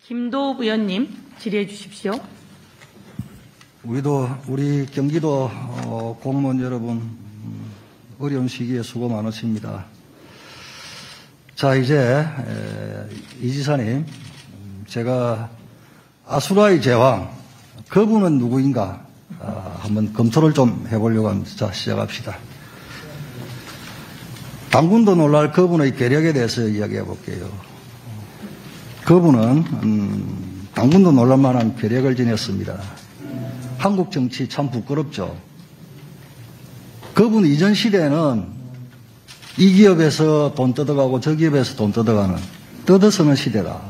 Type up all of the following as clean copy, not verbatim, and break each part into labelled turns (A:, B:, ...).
A: 김도읍 의원님 질의해 주십시오.
B: 우리 경기도 공무원 여러분 어려운 시기에 수고 많으십니다. 자, 이제 이 지사님, 제가 아수라의 제왕, 그분은 누구인가 한번 검토를 좀 해보려고 합니다. 자, 시작합시다. 당군도 놀랄 그분의 계력에 대해서 이야기해 볼게요. 그분은 당군도 놀랄 만한 계력을 지녔습니다. 한국 정치 참 부끄럽죠. 그분 이전 시대에는 이 기업에서 돈 뜯어가고 저 기업에서 돈 뜯어가는 뜯어쓰는 시대다.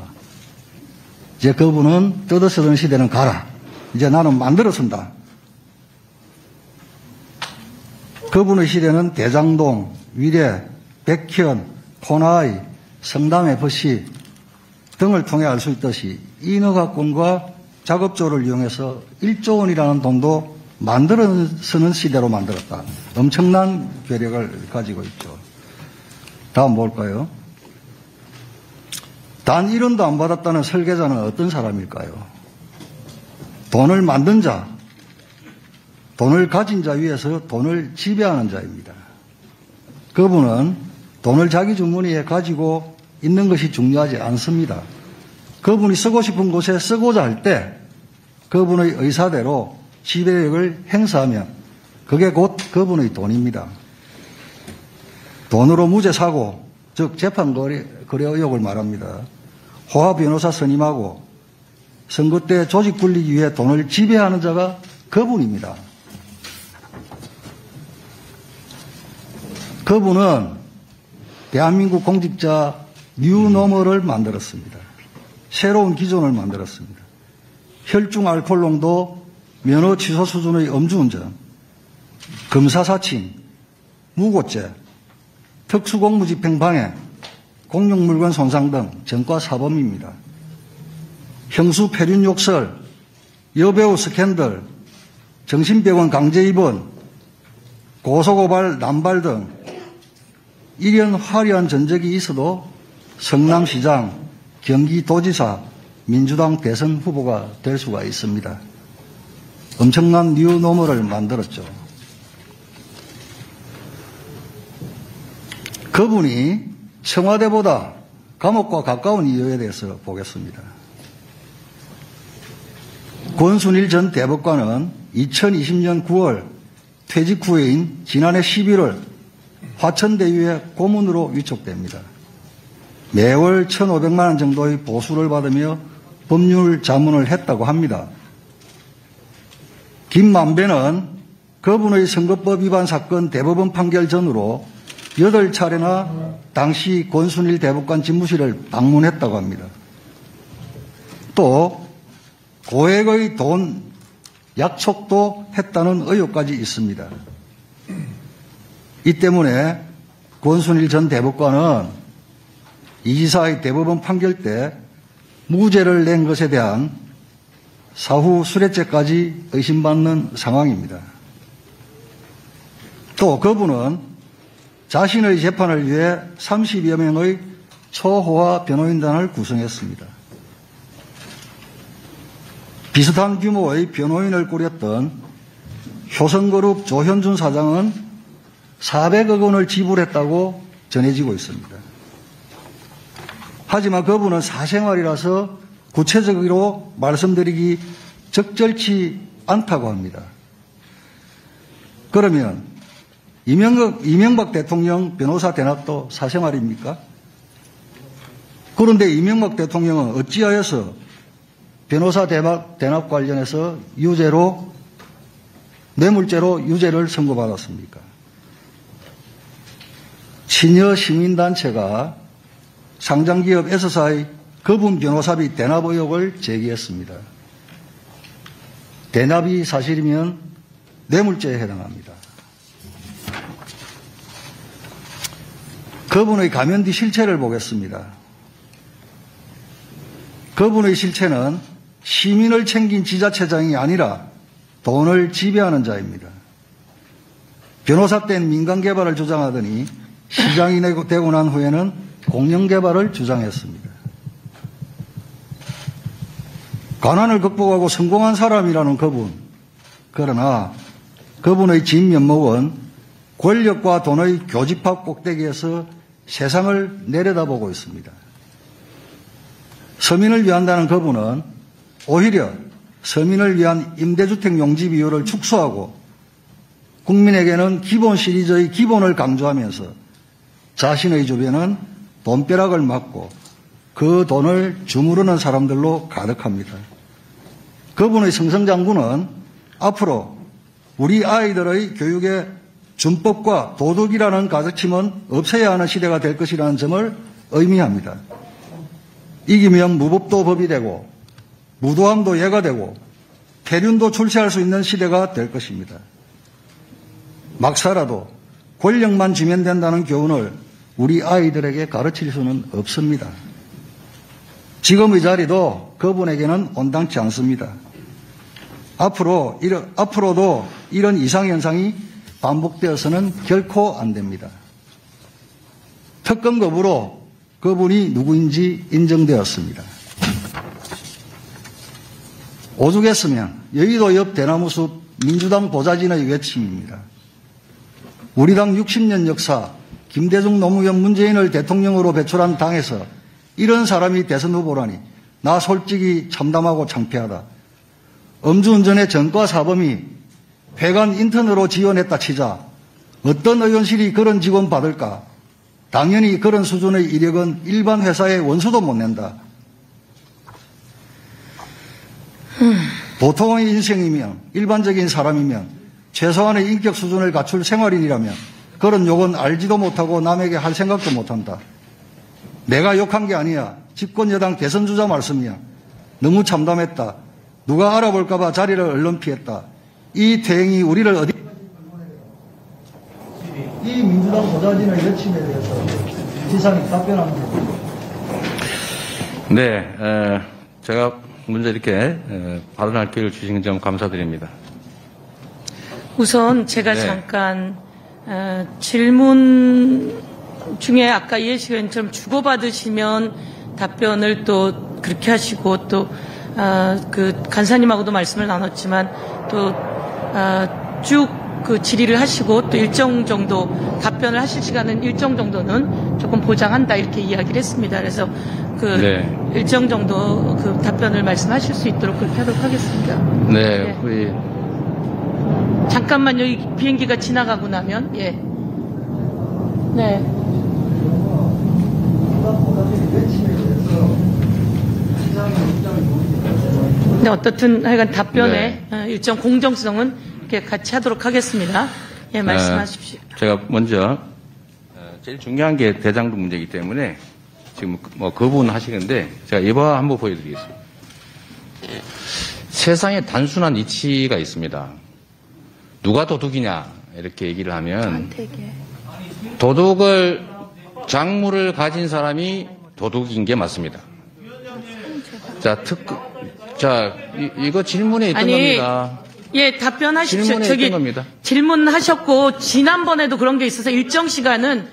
B: 이제 그분은 뜯어쓰는 시대는 가라. 이제 나는 만들어 쓴다. 그분의 시대는 대장동, 위례, 백현, 코나이, 성담FC 등을 통해 알 수 있듯이 인허가권과 작업조를 이용해서 1조 원이라는 돈도 만들어 쓰는 시대로 만들었다. 엄청난 괴력을 가지고 있죠. 다음 볼까요? 단 1원도 안 받았다는 설계자는 어떤 사람일까요? 돈을 만든 자, 돈을 가진 자 위에서 돈을 지배하는 자입니다. 그분은 돈을 자기 주머니에 가지고 있는 것이 중요하지 않습니다. 그분이 쓰고 싶은 곳에 쓰고자 할 때 그분의 의사대로 지배력을 행사하면 그게 곧 그분의 돈입니다. 돈으로 무죄 사고, 즉 재판 거래 의혹을 말합니다. 호화 변호사 선임하고 선거 때 조직 굴리기 위해 돈을 지배하는 자가 그분입니다. 그분은 대한민국 공직자 뉴노멀을 만들었습니다. 새로운 기존을 만들었습니다. 혈중 알코올 농도, 면허 취소 수준의 음주운전, 검사 사칭, 무고죄, 특수공무집행 방해, 공용물건 손상 등 전과 사범입니다. 형수 폐륜 욕설, 여배우 스캔들, 정신병원 강제 입원, 고소고발 남발 등 이런 화려한 전적이 있어도 성남시장, 경기도지사, 민주당 대선 후보가 될 수가 있습니다. 엄청난 뉴노멀을 만들었죠. 그분이 청와대보다 감옥과 가까운 이유에 대해서 보겠습니다. 권순일 전 대법관은 2020년 9월 퇴직 후에인 지난해 11월 화천대유의 고문으로 위촉됩니다. 매월 1,500만 원 정도의 보수를 받으며 법률 자문을 했다고 합니다. 김만배는 그분의 선거법 위반 사건 대법원 판결 전후로 8차례나 당시 권순일 대법관 집무실을 방문했다고 합니다. 또 고액의 돈 약촉도 했다는 의혹까지 있습니다. 이 때문에 권순일 전 대법관은 이 지사의 대법원 판결 때 무죄를 낸 것에 대한 사후 수뢰죄까지 의심받는 상황입니다. 또 그분은 자신의 재판을 위해 30여 명의 초호화 변호인단을 구성했습니다. 비슷한 규모의 변호인을 꾸렸던 효성그룹 조현준 사장은 400억 원을 지불했다고 전해지고 있습니다. 하지만 그분은 사생활이라서 구체적으로 말씀드리기 적절치 않다고 합니다. 그러면 이명박 대통령 변호사 대납도 사생활입니까? 그런데 이명박 대통령은 어찌하여서 변호사 대납 관련해서 뇌물죄로 유죄를 선고받았습니까? 친여 시민단체가 상장기업 S사의 그분 변호사비 대납 의혹을 제기했습니다. 대납이 사실이면 뇌물죄에 해당합니다. 그분의 가면 뒤 실체를 보겠습니다. 그분의 실체는 시민을 챙긴 지자체장이 아니라 돈을 지배하는 자입니다. 변호사 땐 민간개발을 주장하더니 시장이 되고 난 후에는 공영개발을 주장했습니다. 가난을 극복하고 성공한 사람이라는 그분. 그러나 그분의 진면목은 권력과 돈의 교집합 꼭대기에서 세상을 내려다보고 있습니다. 서민을 위한다는 그분은 오히려 서민을 위한 임대주택 용지 비율을 축소하고 국민에게는 기본 시리즈의 기본을 강조하면서 자신의 주변은 돈벼락을 맞고 그 돈을 주무르는 사람들로 가득합니다. 그분의 승승장구는 앞으로 우리 아이들의 교육에 준법과 도덕이라는 가르침은 없애야 하는 시대가 될 것이라는 점을 의미합니다. 이기면 무법도 법이 되고 무도함도 예가 되고 폐륜도 출세할 수 있는 시대가 될 것입니다. 막 살아도 권력만 주면 된다는 교훈을 우리 아이들에게 가르칠 수는 없습니다. 지금의 자리도 그분에게는 온당치 않습니다. 앞으로도 이런 이상현상이 반복되어서는 결코 안 됩니다. 특검 거부로 그분이 누구인지 인정되었습니다. 오죽했으면 여의도 옆 대나무숲 민주당 보좌진의 외침입니다. 우리 당 60년 역사 김대중 노무현 문재인을 대통령으로 배출한 당에서 이런 사람이 대선 후보라니 나 솔직히 참담하고 창피하다. 음주운전의 전과 사범이 회관 인턴으로 지원했다 치자 어떤 의원실이 그런 직원 받을까? 당연히 그런 수준의 이력은 일반 회사의 원수도 못 낸다. 보통의 인생이면 일반적인 사람이면 최소한의 인격 수준을 갖출 생활인이라면 그런 욕은 알지도 못하고 남에게 할 생각도 못한다. 내가 욕한 게 아니야. 집권여당 대선주자 말씀이야. 너무 참담했다. 누가 알아볼까 봐 자리를 얼른 피했다. 이 태행이 우리를 어디 이 민주당 보좌진의 여침에 대해서 지상이 답변합니다.
C: 네, 제가 먼저 이렇게 발언할 기회를 주신 점 감사드립니다.
A: 우선 제가
C: 네.
A: 잠깐 질문 중에 아까 이해식 의원처럼 주고받으시면 답변을 또 그렇게 하시고 또 그 간사님하고도 말씀을 나눴지만 또 쭉 그 질의를 하시고 또 일정 정도 답변을 하실 시간은 일정 정도는 조금 보장한다 이렇게 이야기를 했습니다. 그래서 그
C: 네.
A: 일정 정도 그 답변을 말씀하실 수 있도록 그렇게 하도록 하겠습니다.
C: 네,
A: 네.
C: 우리
A: 잠깐만 여기 비행기가 지나가고 나면 예. 네. 네, 어떻든 하여간 답변에 일정 공정성은 이렇게 같이 하도록 하겠습니다. 예, 말씀하십시오.
C: 제가 먼저 제일 중요한 게 대장동 문제이기 때문에 지금 뭐 그 부분 하시는데 제가 예화 한번 보여드리겠습니다. 세상에 단순한 이치가 있습니다. 누가 도둑이냐 이렇게 얘기를 하면 도둑을 작물을 가진 사람이 도둑인 게 맞습니다. 자, 이거 질문에 있던 겁니다.
A: 예, 답변하십시오.
C: 질문에
A: 저기
C: 있던 겁니다.
A: 질문하셨고 지난번에도 그런 게 있어서 일정 시간은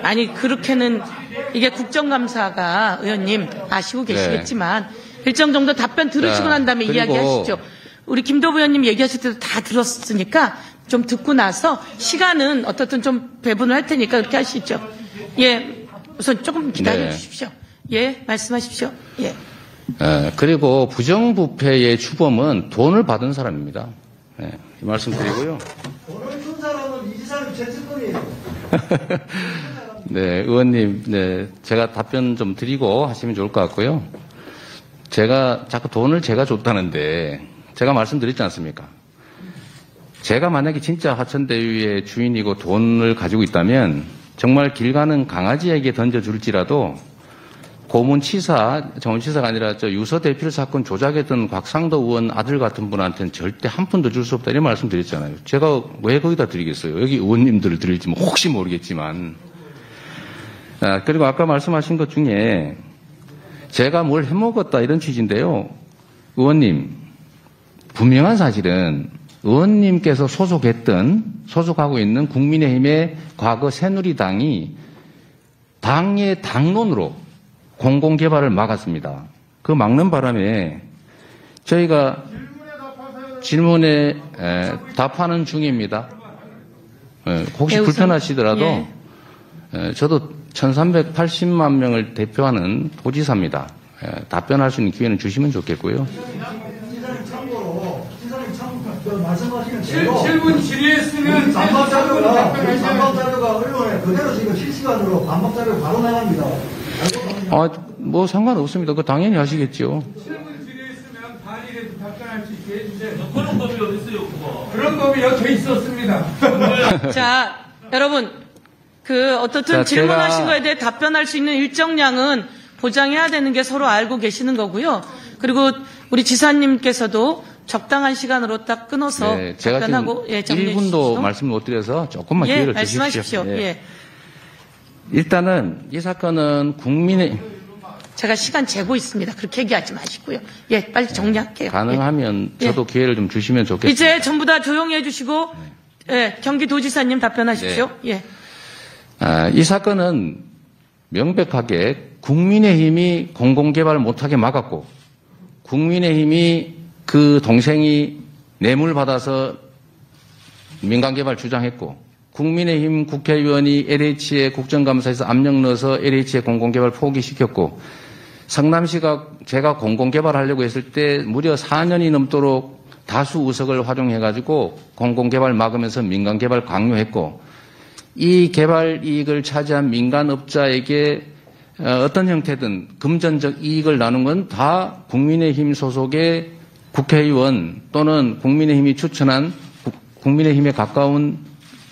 A: 아니 그렇게는 이게 국정감사가 의원님 아시고 계시겠지만 일정 정도 답변 들으시고 난 다음에 이야기하시죠. 우리 김도부 의원님 얘기하실 때도 다 들었으니까 좀 듣고 나서 시간은 어떻든 좀 배분을 할 테니까 그렇게 하시죠. 예, 우선 조금 기다려 주십시오. 예, 말씀하십시오. 예.
C: 그리고 부정부패의 주범은 돈을 받은 사람입니다. 이 말씀 드리고요.
B: 돈을 준 사람은 이지사님 죄책감이에요.
C: 네, 의원님, 네, 제가 답변 좀 드리고 하시면 좋을 것 같고요. 제가 자꾸 돈을 제가 줬다는데 제가 말씀드렸지 않습니까? 제가 만약에 진짜 하천대유의 주인이고 돈을 가지고 있다면 정말 길 가는 강아지에게 던져줄지라도 고문치사, 정치사가 아니라 유서 대필 사건 조작했던 곽상도 의원 아들 같은 분한테는 절대 한 푼도 줄 수 없다 이런 말씀 드렸잖아요. 제가 왜 거기다 드리겠어요? 여기 의원님들을 드릴지 뭐 혹시 모르겠지만. 그리고 아까 말씀하신 것 중에 제가 뭘 해먹었다 이런 취지인데요. 의원님, 분명한 사실은 의원님께서 소속하고 있는 국민의힘의 과거 새누리당이 당의 당론으로 공공개발을 막았습니다. 그 막는 바람에 저희가 질문에 답하는 중입니다. 혹시 불편하시더라도 저도 1380만 명을 대표하는 도지사입니다. 답변할 수 있는 기회는 주시면 좋겠고요.
B: 말씀하시는
D: 질문 질의했으면
B: 반박 자료가 언론에 그대로 지금 실시간으로 반박 자료 바로 나갑니다.
C: 뭐 상관없습니다. 그거 당연히 하시겠죠.
D: 질문 질의했으면 반일에도 답변할 수 있게 해주세요. 그런 법이 어디 있어요, 그거? 그런 법이 여태 있었습니다.
A: 자, 여러분, 어떻든
C: 자,
A: 질문하신 거에 대해 답변할 수 있는 일정량은 보장해야 되는 게 서로 알고 계시는 거고요. 그리고 우리 지사님께서도 적당한 시간으로 딱 끊어서
C: 네, 제가
A: 답변하고
C: 지금
A: 정리해
C: 1분도
A: 주시죠.
C: 말씀 못 드려서 조금만
A: 예,
C: 기회를
A: 말씀하십시오.
C: 주십시오.
A: 예.
C: 일단은 이 사건은 국민의
A: 제가 시간 재고 있습니다. 그렇게 얘기하지 마시고요. 예, 빨리 정리할게요.
C: 가능하면
A: 예.
C: 저도 기회를 좀 주시면 좋겠습니다.
A: 이제 전부 다 조용히 해주시고 예, 경기도지사님 답변하십시오. 예.
C: 이 사건은 명백하게 국민의힘이 공공개발을 못하게 막았고 국민의힘이 그 동생이 뇌물 받아서 민간개발 주장했고 국민의힘 국회의원이 LH에 국정감사에서 압력 넣어서 LH의 공공개발 포기시켰고 성남시가 제가 공공개발하려고 했을 때 무려 4년이 넘도록 다수 의석을 활용해가지고 공공개발 막으면서 민간개발 강요했고 이 개발 이익을 차지한 민간업자에게 어떤 형태든 금전적 이익을 나눈 건 다 국민의힘 소속의 국회의원 또는 국민의힘이 추천한 국민의힘에 가까운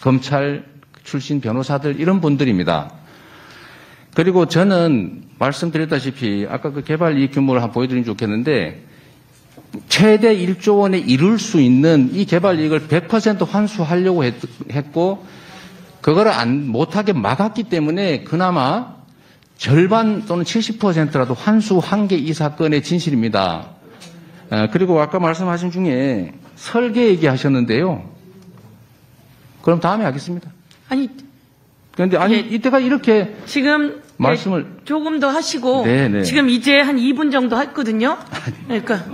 C: 검찰 출신 변호사들 이런 분들입니다. 그리고 저는 말씀드렸다시피 아까 그 개발 이익 규모를 한번 보여드리면 좋겠는데 최대 1조 원에 이룰 수 있는 이 개발 이익을 100% 환수하려고 했고 그거를 못하게 막았기 때문에 그나마 절반 또는 70%라도 환수한 게 이 사건의 진실입니다. 그리고 아까 말씀하신 중에 설계 얘기하셨는데요. 그럼 다음에 하겠습니다. 그런데
A: 예,
C: 이때가 이렇게
A: 지금
C: 말씀을
A: 예, 조금 더 하시고
C: 네네.
A: 지금 이제 한 2분 정도 했거든요. 그러니까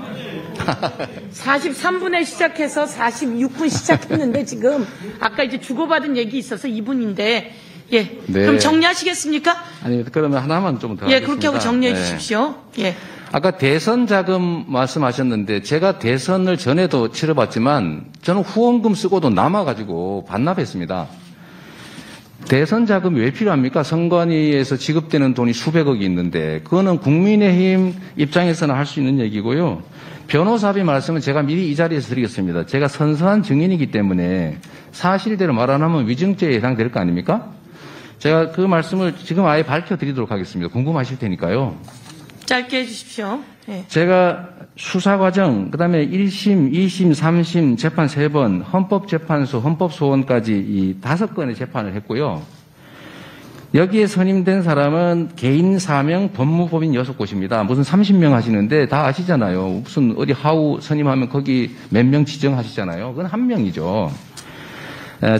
A: 43분에 시작해서 46분 시작했는데 지금 아까 이제 주고받은 얘기 있어서 2분인데 예.
C: 네.
A: 그럼 정리하시겠습니까?
C: 아니 그러면 하나만 좀 더
A: 예,
C: 하겠습니다.
A: 그렇게 하고 정리해
C: 네.
A: 주십시오. 예.
C: 아까 대선 자금 말씀하셨는데 제가 대선을 전에도 치러봤지만 저는 후원금 쓰고도 남아가지고 반납했습니다. 대선 자금이 왜 필요합니까? 선관위에서 지급되는 돈이 수백억이 있는데 그거는 국민의힘 입장에서는 할 수 있는 얘기고요. 변호사비 말씀은 제가 미리 이 자리에서 드리겠습니다. 제가 선서한 증인이기 때문에 사실대로 말 안 하면 위증죄에 해당될 거 아닙니까? 제가 그 말씀을 지금 아예 밝혀드리도록 하겠습니다. 궁금하실 테니까요.
A: 짧게 해 주십시오. 예.
C: 제가 수사 과정, 그다음에 1심, 2심, 3심 재판 3번, 헌법재판소, 헌법소원까지 이 5건의 재판을 했고요. 여기에 선임된 사람은 개인 4명, 법무법인 6곳입니다. 무슨 30명 하시는데 다 아시잖아요. 무슨 어디 하우 선임하면 거기 몇 명 지정하시잖아요. 그건 한 명이죠.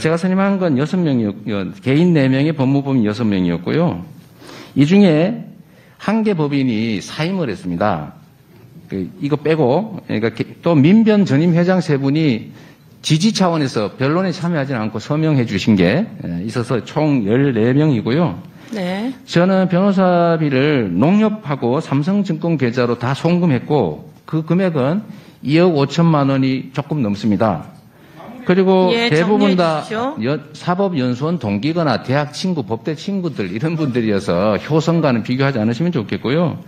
C: 제가 선임한 건 6명이었고요. 개인 4명에 법무법인 6명이었고요. 이 중에 한 개 법인이 사임을 했습니다. 이거 빼고, 그러니까 또 민변 전임 회장 3분이 지지 차원에서 변론에 참여하지 않고 서명해 주신 게 있어서 총 14명이고요.
A: 네.
C: 저는 변호사비를 농협하고 삼성증권 계좌로 다 송금했고 그 금액은 2억 5천만 원이 조금 넘습니다. 그리고
A: 예,
C: 대부분 다
A: 정리해
C: 사법연수원 동기거나 대학 친구, 법대 친구들 이런 분들이어서 효성과는 비교하지 않으시면 좋겠고요.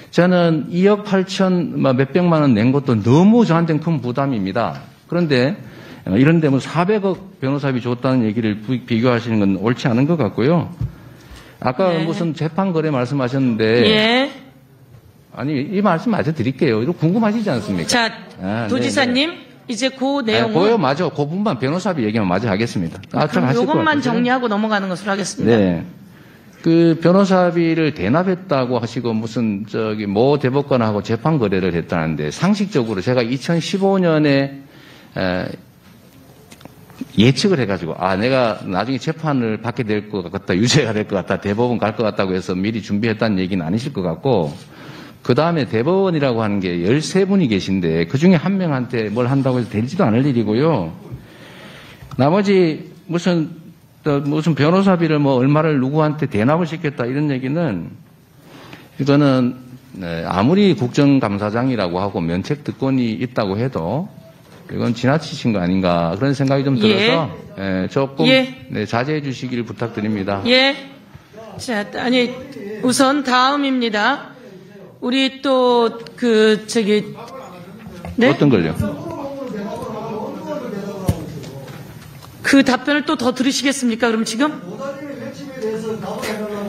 C: 저는 2억 8천 몇백만 원 낸 것도 너무 저한테는 큰 부담입니다. 그런데 이런 데면 400억 변호사비 줬다는 얘기를 비교하시는 건 옳지 않은 것 같고요. 아까
A: 네.
C: 무슨 재판 거래 말씀하셨는데
A: 예.
C: 아니 이 말씀 마저 드릴게요. 이거 궁금하시지 않습니까?
A: 자, 도지사님
C: 네네.
A: 이제 그 내용은
C: 그거 맞아. 그 부분만 변호사비 얘기만 마저 하겠습니다. 좀 하실 것
A: 이것만
C: 같으세요?
A: 정리하고 넘어가는 것으로 하겠습니다.
C: 네. 그 변호사비를 대납했다고 하시고 무슨 모 대법관하고 재판 거래를 했다는데 상식적으로 제가 2015년에 예측을 해가지고 내가 나중에 재판을 받게 될 것 같다, 유죄가 될 것 같다, 대법원 갈 것 같다고 해서 미리 준비했다는 얘기는 아니실 것 같고 그 다음에 대법원이라고 하는 게 13분이 계신데 그 중에 한 명한테 뭘 한다고 해서 되지도 않을 일이고요. 나머지 무슨 변호사비를 뭐 얼마를 누구한테 대납을 시켰다 이런 얘기는 이거는 아무리 국정감사장이라고 하고 면책 특권이 있다고 해도 이건 지나치신 거 아닌가 그런 생각이 좀 들어서 조금 자제해 주시길 부탁드립니다.
A: 예. 자, 아니 우선 다음입니다. 우리 또 네?
C: 어떤 걸요?
A: 그 답변을 또 더 들으시겠습니까? 그럼 지금?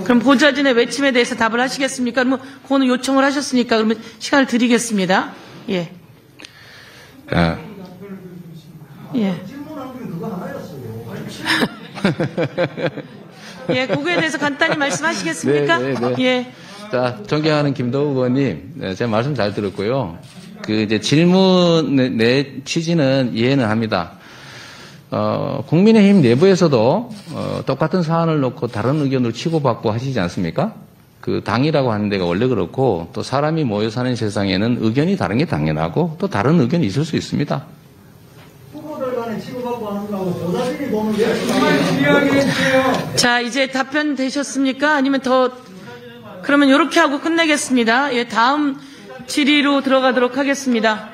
A: 그럼 보좌진의 외침에 대해서 답을 하시겠습니까? 그러면 그거는 요청을 하셨으니까 그러면 시간을 드리겠습니다. 예. 예. 예, 그거에 대해서 간단히 말씀하시겠습니까?
C: 네.
A: 예.
C: 자, 존경하는 김도우 의원님, 제 말씀 잘 들었고요. 이제 질문 내 취지는 이해는 합니다. 국민의힘 내부에서도 똑같은 사안을 놓고 다른 의견을 치고받고 하시지 않습니까? 그 당이라고 하는 데가 원래 그렇고 또 사람이 모여 사는 세상에는 의견이 다른 게 당연하고 또 다른 의견이 있을 수 있습니다.
B: 후보들 간에 치고받고 하는 거하고 보좌진이 보는 게
A: 자, 이제 답변 되셨습니까? 아니면 그러면 이렇게 하고 끝내겠습니다. 예, 다음 질의로 들어가도록 하겠습니다.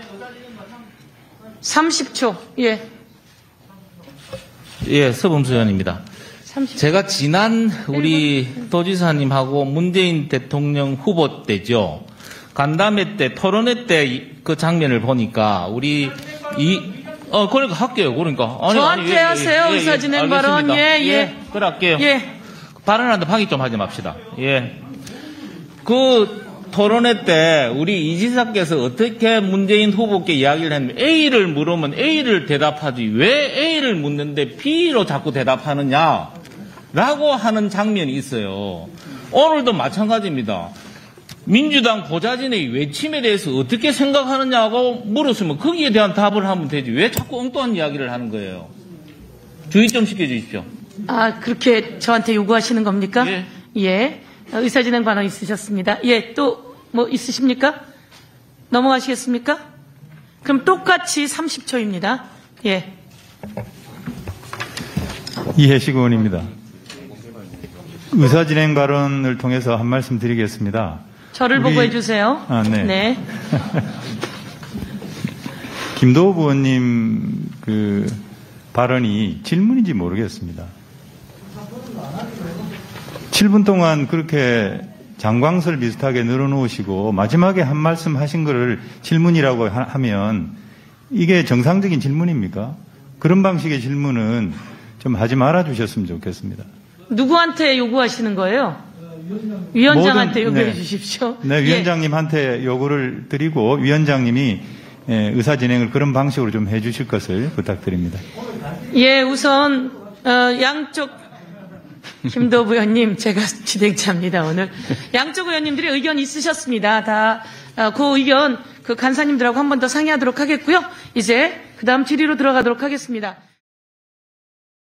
A: 30초. 예.
E: 예, 서범수 의원입니다.
A: 30초.
E: 제가 지난 우리 도지사님하고 문재인 대통령 후보 때죠. 간담회 때, 토론회 때 그 장면을 보니까 그러니까 할게요. 그러니까.
A: 저한테 하세요. 의사진행 발언. 예.
E: 그래 할게요.
A: 예.
E: 발언하는데 방해 좀 하지 맙시다. 예. 그 토론회 때 우리 이 지사께서 어떻게 문재인 후보께 이야기를 했냐면 A를 물으면 A를 대답하지 왜 A를 묻는데 B로 자꾸 대답하느냐라고 하는 장면이 있어요. 오늘도 마찬가지입니다. 민주당 보좌진의 외침에 대해서 어떻게 생각하느냐고 물었으면 거기에 대한 답을 하면 되지 왜 자꾸 엉뚱한 이야기를 하는 거예요. 주의 좀 시켜주십시오.
A: 아, 그렇게 저한테 요구하시는 겁니까?
E: 예.
A: 예. 의사진행 발언 있으셨습니다. 예, 또 뭐 있으십니까? 넘어가시겠습니까? 그럼 똑같이 30초입니다. 예.
F: 이해식 의원입니다. 의사진행 발언을 통해서 한 말씀 드리겠습니다.
A: 저를 보고 해주세요.
F: 네.
A: 네.
F: 김도우 의원님 그 발언이 질문인지 모르겠습니다. 7분 동안 그렇게 장광설 비슷하게 늘어놓으시고 마지막에 한 말씀 하신 거를 질문이라고 하면 이게 정상적인 질문입니까? 그런 방식의 질문은 좀 하지 말아 주셨으면 좋겠습니다.
A: 누구한테 요구하시는 거예요? 위원장한테 요구해 주십시오.
F: 네, 위원장님한테 요구를 드리고 위원장님이 의사진행을 그런 방식으로 좀 해 주실 것을 부탁드립니다.
A: 예, 우선 양쪽 김도우 의원님, 제가 진행자입니다, 오늘. 양쪽 의원님들이 의견 있으셨습니다. 다, 그 의견, 그 간사님들하고 한 번 더 상의하도록 하겠고요. 이제, 그 다음 질의로 들어가도록 하겠습니다.